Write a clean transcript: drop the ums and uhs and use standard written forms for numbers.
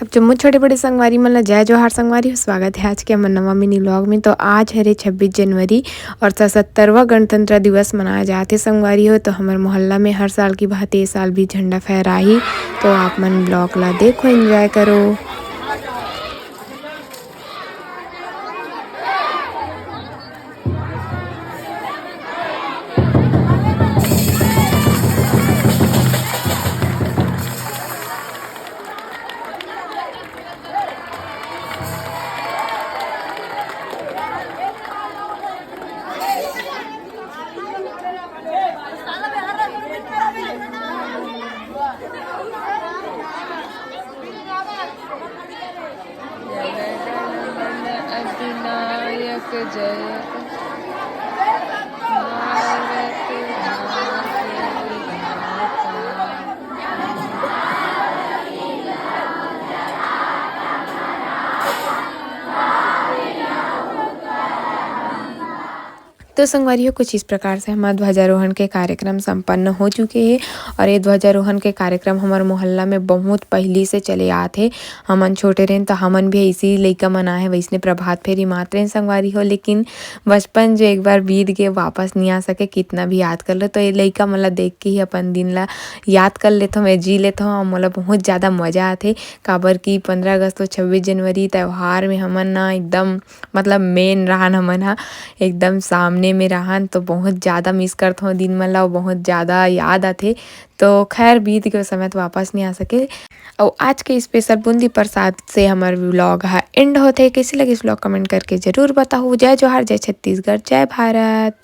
अब जम्मो छोटे बड़े संगवारी मन ला जय जोहार संगवारी हो। स्वागत है आज के हमर नवा मिनी व्लॉग में। तो आज हरे 26 जनवरी और 77वां गणतंत्र दिवस मनाया जाते संगवारी हो। तो हमर मोहल्ला में हर साल की भांति इस साल भी झंडा फहराही। तो आप मन ब्लॉग ला देखो, एंजॉय करो। अधिनायक जय भारत भाग्य विधाता। तो संगवारी हो कुछ इस प्रकार से हमारा ध्वजारोहण के कार्यक्रम संपन्न हो चुके हैं। और ये ध्वजारोहण के कार्यक्रम हमारे मोहल्ला में बहुत पहले से चले आते। हमन छोटे रहें तो हमन भी इसी लइका मना है वैसने प्रभात फेरी मात्र संगवारी हो। लेकिन बचपन जो एक बार बीत गए वापस नहीं आ सके, कितना भी याद कर लो। तो ये लइका मन ला देख के ही अपन दिन ला याद कर लेता हूँ, मैं जी लेता हूँ और मोला बहुत ज़्यादा मजा आते। काबर की 15 अगस्त और 26 जनवरी त्यौहार में हमन ना एकदम मतलब मेन रहन हमन हा एकदम सामने में रहन। तो बहुत ज़्यादा मिस करता हूँ दिन मन ला, बहुत ज़्यादा याद आते। तो खैर बीत गए समय तो वापस नहीं आ सके। और आज के स्पेशल बूंदी प्रसाद से हमार व्लॉग हा एंड होते। कैसे लगे इस व्लॉग कमेंट करके जरूर बताओ। जय जोहार, जय छत्तीसगढ़, जय भारत।